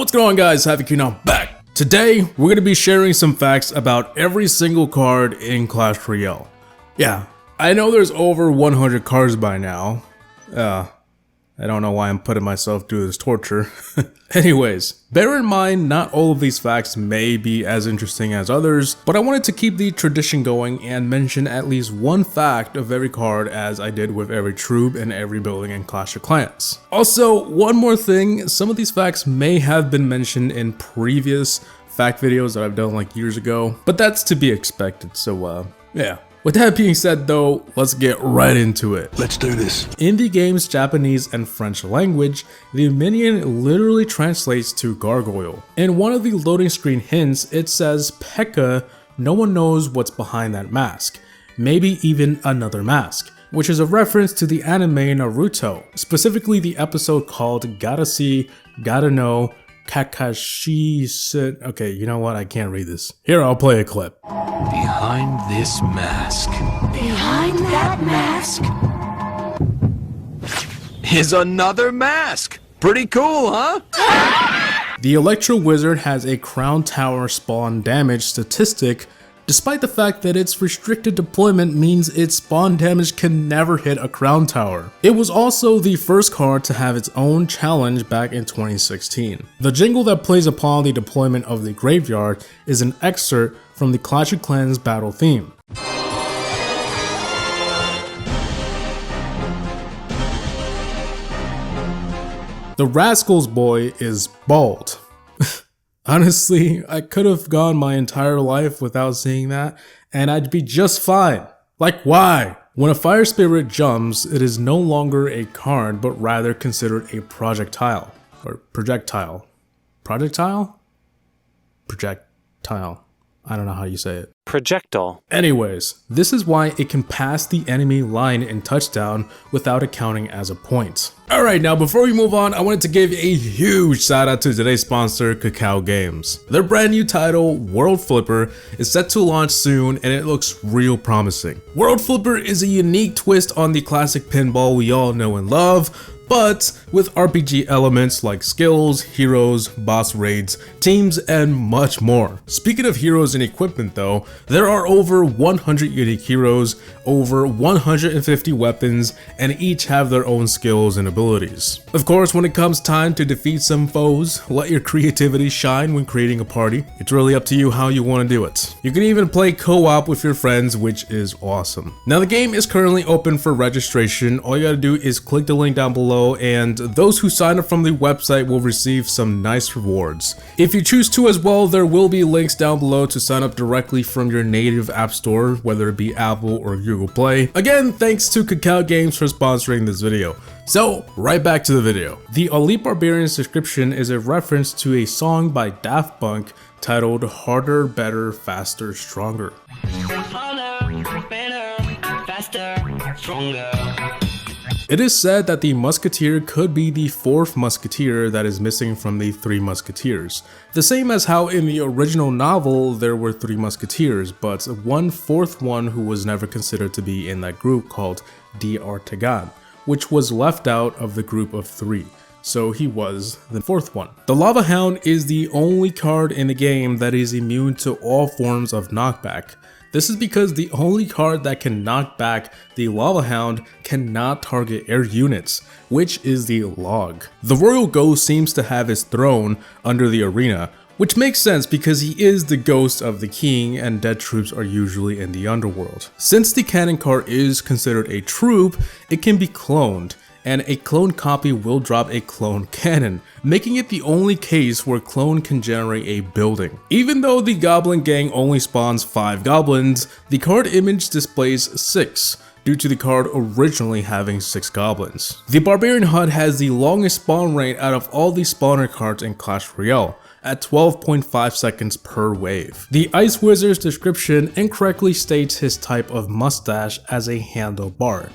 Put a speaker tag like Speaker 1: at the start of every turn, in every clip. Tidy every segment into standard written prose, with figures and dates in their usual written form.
Speaker 1: What's going on, guys? Havoc here now, back. Today, we're going to be sharing some facts about every single card in Clash Royale. Yeah, I know there's over 100 cards by now. I don't know why I'm putting myself through this torture. Anyways, bear in mind, not all of these facts may be as interesting as others, but I wanted to keep the tradition going and mention at least one fact of every card as I did with every troop and every building in Clash of Clans. Also, one more thing, some of these facts may have been mentioned in previous fact videos that I've done like years ago, but that's to be expected, so yeah. With that being said though, let's get right into it.
Speaker 2: Let's do this.
Speaker 1: In the game's Japanese and French language, the minion literally translates to gargoyle. In one of the loading screen hints, it says P.E.K.K.A, no one knows what's behind that mask. Maybe even another mask, which is a reference to the anime Naruto, specifically the episode called Gotta See, Gotta Know, Kakashi said, okay, you know what? I can't read this. Here, I'll play a clip.
Speaker 2: Behind this mask.
Speaker 3: Behind that mask
Speaker 2: Is another mask. Pretty cool, huh?
Speaker 1: The Electro Wizard has a Crown Tower spawn damage statistic, despite the fact that its restricted deployment means its spawn damage can never hit a Crown Tower. It was also the first card to have its own challenge back in 2016. The jingle that plays upon the deployment of the graveyard is an excerpt from the Clash of Clans battle theme. The Rascal's boy is bald. Honestly, I could have gone my entire life without seeing that, and I'd be just fine. Like, why? When a fire spirit jumps, it is no longer a card, but rather considered a projectile. Or projectile. Projectile? Projectile. I don't know how you say it.
Speaker 4: Projectile.
Speaker 1: Anyways, this is why it can pass the enemy line in touchdown without it counting as a point. Alright, now before we move on, I wanted to give a huge shout out to today's sponsor, Kakao Games. Their brand new title, World Flipper, is set to launch soon and it looks real promising. World Flipper is a unique twist on the classic pinball we all know and love, but with RPG elements like skills, heroes, boss raids, teams, and much more. Speaking of heroes and equipment though, there are over 100 unique heroes, over 150 weapons, and each have their own skills and abilities. Of course, when it comes time to defeat some foes, let your creativity shine when creating a party. It's really up to you how you want to do it. You can even play co-op with your friends, which is awesome. Now the game is currently open for registration. All you gotta do is click the link down below, and those who sign up from the website will receive some nice rewards. If you choose to as well, there will be links down below to sign up directly from your native app store, whether it be Apple or Google Play. Again, thanks to Kakao Games for sponsoring this video. So, right back to the video. The Elite Barbarians description is a reference to a song by Daft Punk titled Harder, Better, Faster, Stronger.
Speaker 3: Harder, better, faster, stronger.
Speaker 1: It is said that the Musketeer could be the fourth Musketeer that is missing from the Three Musketeers. The same as how in the original novel there were three Musketeers, but one fourth one who was never considered to be in that group called D'Artagnan, which was left out of the group of three. So he was the fourth one. The Lava Hound is the only card in the game that is immune to all forms of knockback. This is because the only card that can knock back the Lava Hound cannot target air units, which is the Log. The Royal Ghost seems to have his throne under the arena, which makes sense because he is the ghost of the king and dead troops are usually in the underworld. Since the cannon card is considered a troop, it can be cloned, and a clone copy will drop a clone cannon, making it the only case where clone can generate a building. Even though the Goblin Gang only spawns 5 goblins, the card image displays 6, due to the card originally having 6 goblins. The Barbarian HUD has the longest spawn rate out of all the spawner cards in Clash Royale, at 12.5 seconds per wave. The Ice Wizard's description incorrectly states his type of mustache as a handlebar.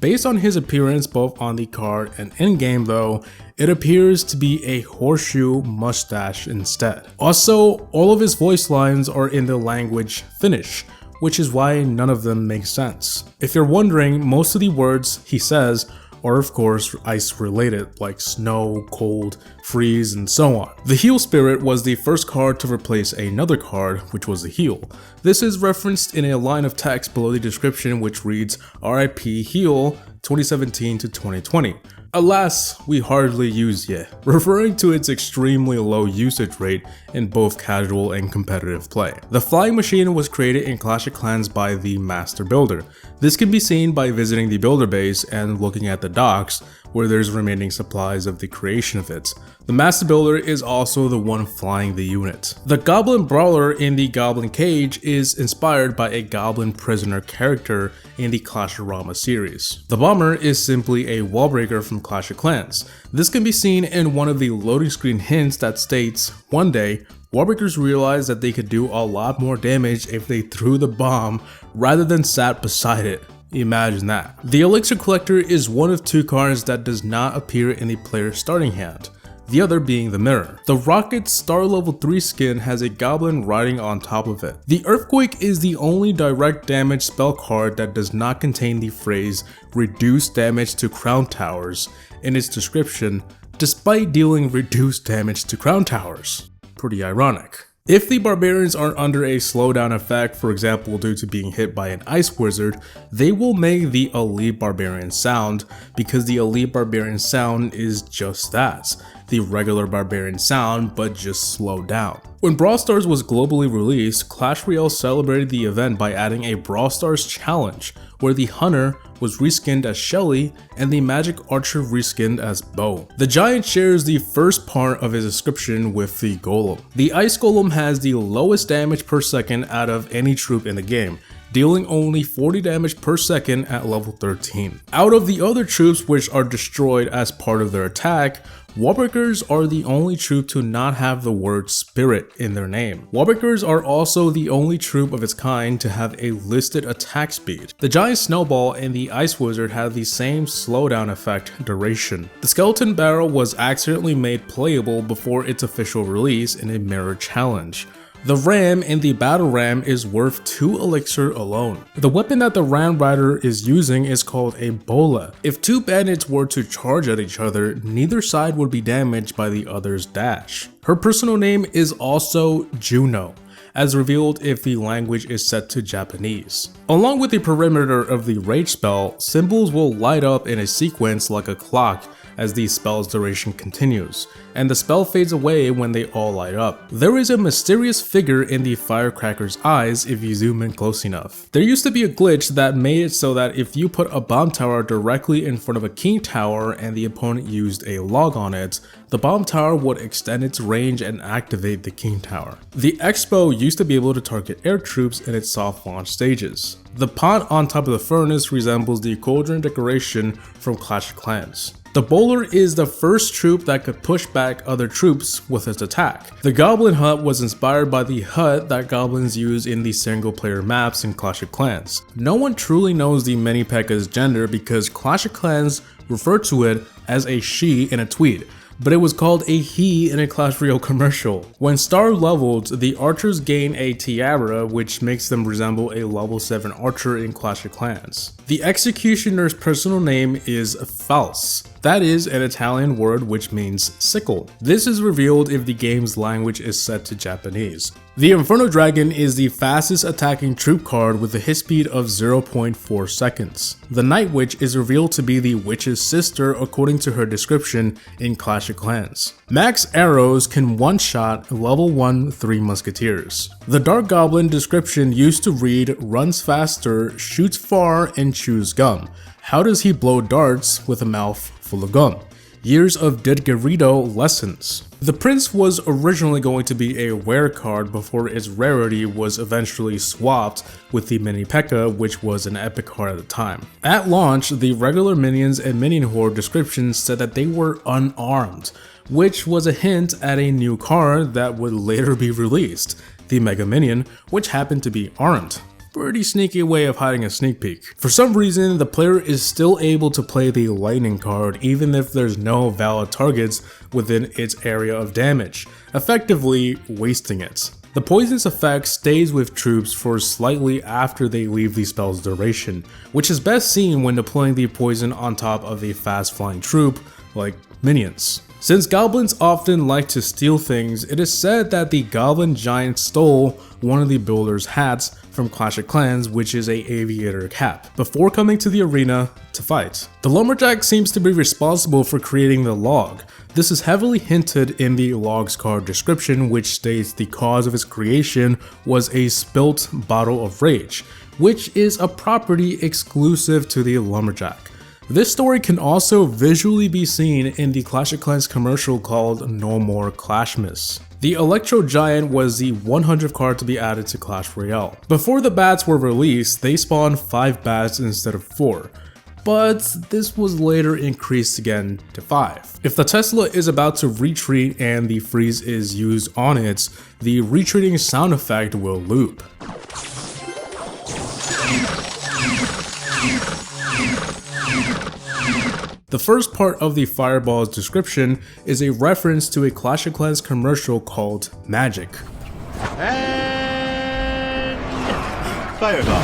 Speaker 1: Based on his appearance both on the card and in-game though, it appears to be a horseshoe mustache instead. Also, all of his voice lines are in the language Finnish, which is why none of them make sense. If you're wondering, most of the words he says are of course ice related, like snow, cold, freeze, and so on. The Heal Spirit was the first card to replace another card, which was the Heal. This is referenced in a line of text below the description which reads RIP Heal 2017 to 2020. Alas, we hardly use yet, referring to its extremely low usage rate in both casual and competitive play. The flying machine was created in Clash of Clans by the Master Builder. This can be seen by visiting the builder base and looking at the docks, where there's remaining supplies of the creation of it. The Master Builder is also the one flying the unit. The Goblin Brawler in the Goblin Cage is inspired by a Goblin Prisoner character in the Clash-O-Rama series. The Bomber is simply a wall breaker from Clash of Clans. This can be seen in one of the loading screen hints that states, one day, wallbreakers realized that they could do a lot more damage if they threw the bomb rather than sat beside it. Imagine that. The Elixir Collector is one of two cards that does not appear in the player's starting hand, the other being the Mirror. The Rocket Star Level 3 skin has a goblin riding on top of it. The Earthquake is the only direct damage spell card that does not contain the phrase reduce damage to crown towers in its description, despite dealing reduced damage to crown towers. Pretty ironic. If the Barbarians are under a slowdown effect, for example due to being hit by an Ice Wizard, they will make the Elite Barbarian sound, because the Elite Barbarian sound is just that, the regular Barbarian sound, but just slowed down. When Brawl Stars was globally released, Clash Royale celebrated the event by adding a Brawl Stars challenge, where the Hunter was reskinned as Shelly and the Magic Archer reskinned as Bo. The Giant shares the first part of his description with the Golem. The Ice Golem has the lowest damage per second out of any troop in the game, dealing only 40 damage per second at level 13. Out of the other troops which are destroyed as part of their attack, Wallbreakers are the only troop to not have the word Spirit in their name. Wallbreakers are also the only troop of its kind to have a listed attack speed. The Giant Snowball and the Ice Wizard have the same slowdown effect duration. The Skeleton Barrel was accidentally made playable before its official release in a mirror challenge. The Ram in the Battle Ram is worth 2 elixir alone. The weapon that the Ram Rider is using is called a Bola. If two bandits were to charge at each other, neither side would be damaged by the other's dash. Her personal name is also Juno, as revealed if the language is set to Japanese. Along with the perimeter of the Rage spell, symbols will light up in a sequence like a clock as the spell's duration continues, and the spell fades away when they all light up. There is a mysterious figure in the firecracker's eyes if you zoom in close enough. There used to be a glitch that made it so that if you put a bomb tower directly in front of a king tower and the opponent used a log on it, the bomb tower would extend its range and activate the king tower. The Expo used to be able to target air troops in its soft launch stages. The pot on top of the furnace resembles the cauldron decoration from Clash of Clans. The Bowler is the first troop that could push back other troops with its attack. The Goblin Hut was inspired by the hut that goblins use in the single player maps in Clash of Clans. No one truly knows the Mini P.E.K.K.'s gender because Clash of Clans referred to it as a she in a tweet, but it was called a he in a Clash Royale commercial. When star leveled, the archers gain a tiara which makes them resemble a level 7 archer in Clash of Clans. The executioner's personal name is False. That is an Italian word which means sickle. This is revealed if the game's language is set to Japanese. The Inferno Dragon is the fastest attacking troop card with a hit speed of 0.4 seconds. The Night Witch is revealed to be the witch's sister according to her description in Clash of Clans. Max arrows can one-shot level 1 3 musketeers. The Dark Goblin description used to read runs faster, shoots far, and chews gum. How does he blow darts with a mouth full of gum? Years of Didgeridoo lessons. The Prince was originally going to be a rare card before its rarity was eventually swapped with the Mini P.E.K.K.A, which was an epic card at the time. At launch, the regular minions and minion horde descriptions said that they were unarmed, which was a hint at a new card that would later be released, the Mega Minion, which happened to be armed. Pretty sneaky way of hiding a sneak peek. For some reason, the player is still able to play the lightning card even if there's no valid targets within its area of damage, effectively wasting it. The poisonous effect stays with troops for slightly after they leave the spell's duration, which is best seen when deploying the poison on top of a fast flying troop like minions. Since goblins often like to steal things, it is said that the goblin giant stole one of the builder's hats from Clash of Clans, which is a aviator cap, before coming to the arena to fight. The lumberjack seems to be responsible for creating the log. This is heavily hinted in the log's card description, which states the cause of its creation was a spilt bottle of rage, which is a property exclusive to the lumberjack. This story can also visually be seen in the Clash of Clans commercial called No More Clashmas. The Electro Giant was the 100th card to be added to Clash Royale. Before the bats were released, they spawned 5 bats instead of 4, but this was later increased again to 5. If the Tesla is about to retreat and the freeze is used on it, the retreating sound effect will loop. The first part of the Fireball's description is a reference to a Clash of Clans commercial called Magic.
Speaker 4: And Fireball.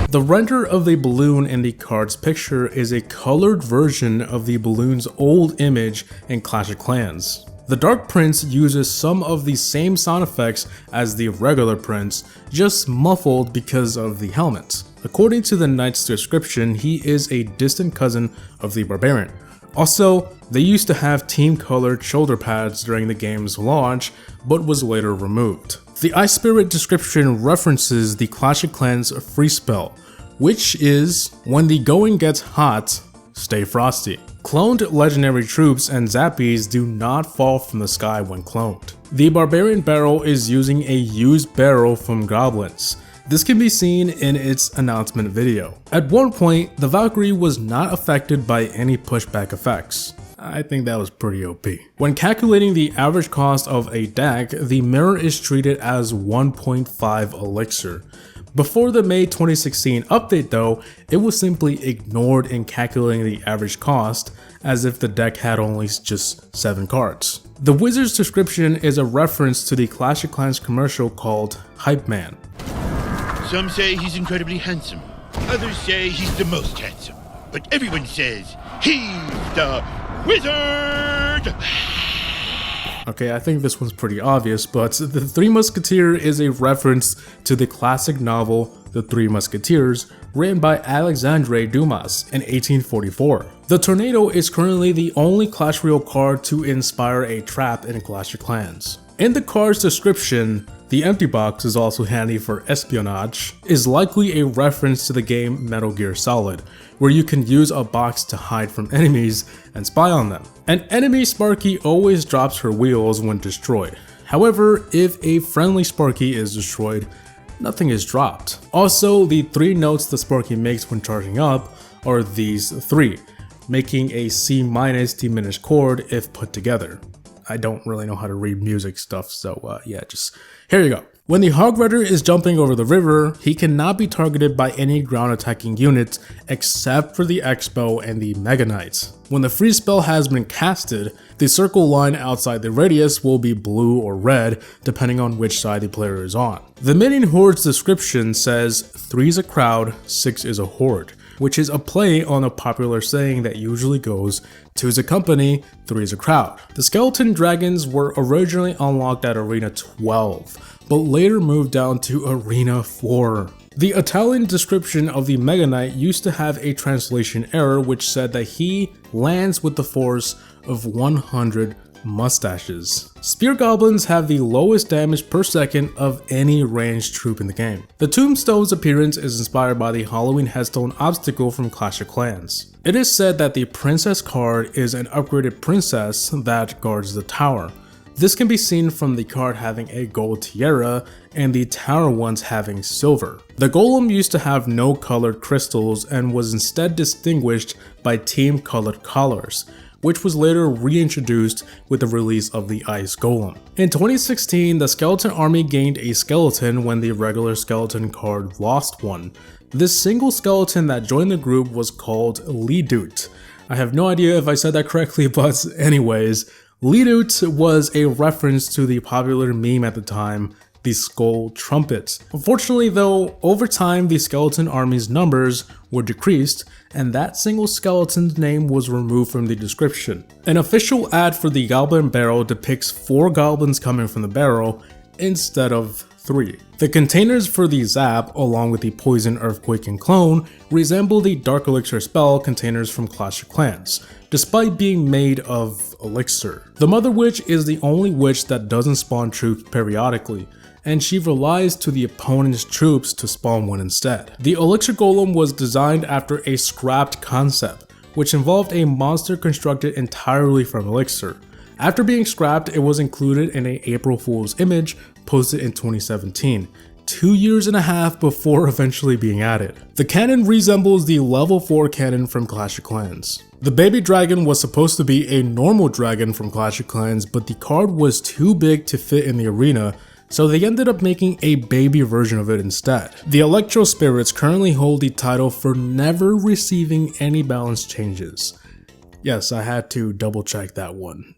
Speaker 1: The render of the balloon in the card's picture is a colored version of the balloon's old image in Clash of Clans. The Dark Prince uses some of the same sound effects as the regular Prince, just muffled because of the helmet. According to the Knight's description, he is a distant cousin of the Barbarian. Also, they used to have team-colored shoulder pads during the game's launch, but was later removed. The Ice Spirit description references the Clash of Clans free spell, which is, when the going gets hot, stay frosty. Cloned legendary troops and zappies do not fall from the sky when cloned. The Barbarian barrel is using a used barrel from goblins. This can be seen in its announcement video. At one point, the Valkyrie was not affected by any pushback effects. I think that was pretty OP. When calculating the average cost of a deck, the mirror is treated as 1.5 elixir. Before the May 2016 update though, it was simply ignored in calculating the average cost, as if the deck had only just 7 cards. The wizard's description is a reference to the Clash of Clans commercial called Hype Man.
Speaker 4: Some say he's incredibly handsome. Others say he's the most handsome. But everyone says he's the wizard!
Speaker 1: Okay, I think this one's pretty obvious, but the Three Musketeers is a reference to the classic novel The Three Musketeers, written by Alexandre Dumas in 1844. The Tornado is currently the only Clash Royale card to inspire a trap in Clash of Clans. In the card's description, the empty box is also handy for espionage, is likely a reference to the game Metal Gear Solid, where you can use a box to hide from enemies and spy on them. An enemy Sparky always drops her wheels when destroyed. However, if a friendly Sparky is destroyed, nothing is dropped. Also, the 3 notes the Sparky makes when charging up are these 3, making a C- diminished chord if put together. I don't really know how to read music stuff, so yeah, just here you go. When the Hog Rider is jumping over the river, he cannot be targeted by any ground attacking units except for the Expo and the Mega Knights. When the freeze spell has been casted, the circle line outside the radius will be blue or red depending on which side the player is on. The Minion Horde's description says 3 is a crowd, 6 is a horde, which is a play on a popular saying that usually goes 2 is a company, 3 is a crowd. The skeleton dragons were originally unlocked at Arena 12, but later moved down to Arena 4. The Italian description of the Mega Knight used to have a translation error which said that he lands with the force of 100 mustaches. Spear goblins have the lowest damage per second of any ranged troop in the game. The Tombstone's appearance is inspired by the Halloween headstone obstacle from Clash of Clans. It is said that the princess card is an upgraded princess that guards the tower. This can be seen from the card having a gold tiara and the tower ones having silver. The golem used to have no colored crystals and was instead distinguished by team colored collars, which was later reintroduced with the release of the Ice Golem. In 2016, the Skeleton Army gained a skeleton when the regular skeleton card lost one. This single skeleton that joined the group was called Lidut. I have no idea if I said that correctly, but anyways, Lidut was a reference to the popular meme at the time, the skull trumpet. Unfortunately though, over time the skeleton army's numbers were decreased and that single skeleton's name was removed from the description. An official ad for the goblin barrel depicts 4 goblins coming from the barrel instead of 3. The containers for the zap, along with the poison, earthquake, and clone, resemble the dark elixir spell containers from Clash of Clans, despite being made of elixir. The Mother Witch is the only witch that doesn't spawn troops periodically, and she relies to the opponent's troops to spawn one instead. The elixir golem was designed after a scrapped concept, which involved a monster constructed entirely from elixir. After being scrapped, it was included in an April Fool's image posted in 2017, 2.5 years before eventually being added. The cannon resembles the level 4 cannon from Clash of Clans. The baby dragon was supposed to be a normal dragon from Clash of Clans, but the card was too big to fit in the arena, so they ended up making a baby version of it instead. The Electro Spirits currently hold the title for never receiving any balance changes. Yes, I had to double check that one.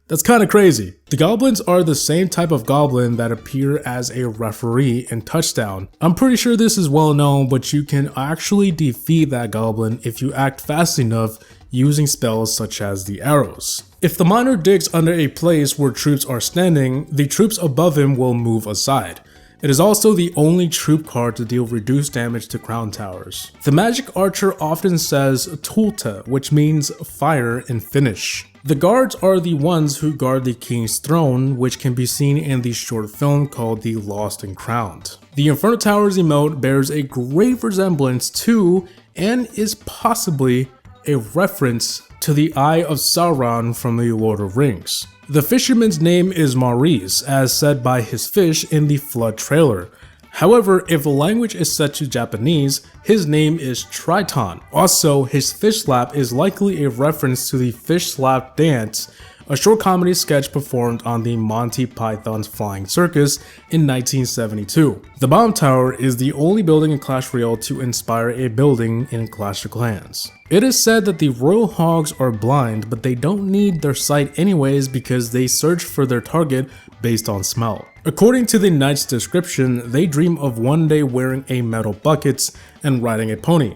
Speaker 1: That's kinda crazy. The goblins are the same type of goblin that appear as a referee in Touchdown. I'm pretty sure this is well known, but you can actually defeat that goblin if you act fast enough using spells such as the arrows. If the miner digs under a place where troops are standing, the troops above him will move aside. It is also the only troop card to deal reduced damage to crown towers. The magic archer often says Tulta, which means fire in Finnish. The guards are the ones who guard the king's throne, which can be seen in the short film called The Lost and Crowned. The Inferno Towers emote bears a great resemblance to, and is possibly a reference to the Eye of Sauron from the Lord of Rings. The fisherman's name is Maurice, as said by his fish in the Flood trailer. However, if the language is set to Japanese, his name is Triton. Also, his fish slap is likely a reference to the fish slap dance, a short comedy sketch performed on the Monty Python's Flying Circus in 1972. The Bomb Tower is the only building in Clash Royale to inspire a building in Clash of Clans. It is said that the Royal Hogs are blind, but they don't need their sight anyways because they search for their target based on smell. According to the knight's description, they dream of one day wearing a metal buckets and riding a pony,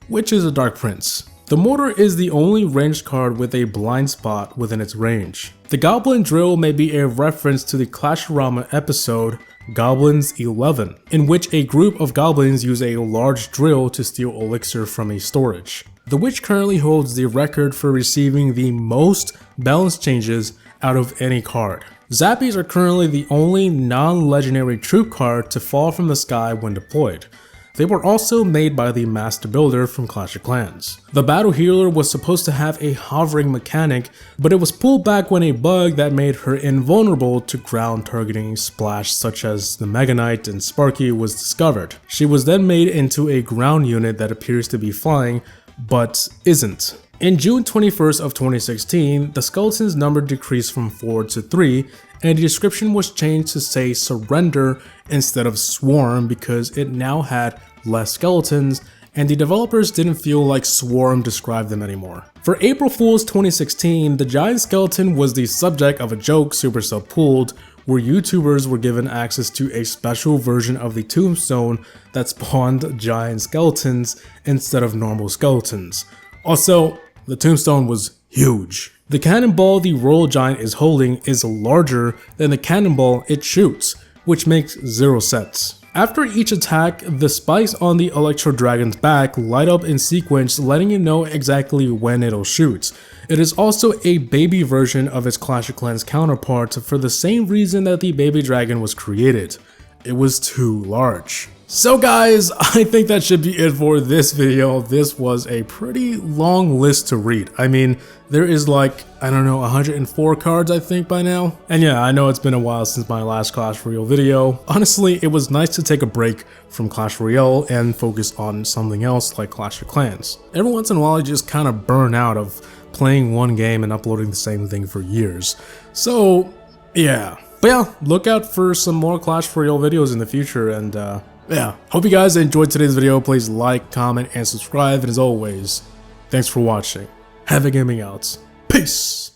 Speaker 1: which is a Dark Prince. The mortar is the only ranged card with a blind spot within its range. The Goblin Drill may be a reference to the Clash-O-Rama episode Goblins 11, in which a group of goblins use a large drill to steal elixir from a storage. The witch currently holds the record for receiving the most balance changes out of any card. Zappies are currently the only non-legendary troop card to fall from the sky when deployed. They were also made by the Master Builder from Clash of Clans. The Battle Healer was supposed to have a hovering mechanic, but it was pulled back when a bug that made her invulnerable to ground targeting splash such as the Mega Knight and Sparky was discovered. She was then made into a ground unit that appears to be flying, but isn't. In June 21st of 2016, the skeleton's number decreased from 4 to 3, and the description was changed to say surrender instead of swarm because it now had less skeletons, and the developers didn't feel like swarm described them anymore. For April Fool's 2016, the giant skeleton was the subject of a joke Supercell pulled, where YouTubers were given access to a special version of the tombstone that spawned giant skeletons instead of normal skeletons. Also, the tombstone was huge. The cannonball the Royal Giant is holding is larger than the cannonball it shoots, which makes 0 sense. After each attack, the spikes on the Electro Dragon's back light up in sequence, letting you know exactly when it'll shoot. It is also a baby version of its Clash of Clans counterpart for the same reason that the baby dragon was created. It was too large. So guys, I think that should be it for this video. This was a pretty long list to read. I mean, there is like, I don't know, 104 cards I think by now. And yeah, I know it's been a while since my last Clash Royale video. Honestly, it was nice to take a break from Clash Royale and focus on something else like Clash of Clans. Every once in a while, I just kind of burn out of playing one game and uploading the same thing for years. So yeah. But yeah, look out for some more Clash Royale videos in the future, and yeah, hope you guys enjoyed today's video. Please like, comment, and subscribe. And as always, thanks for watching. Havoc Gaming out. Peace!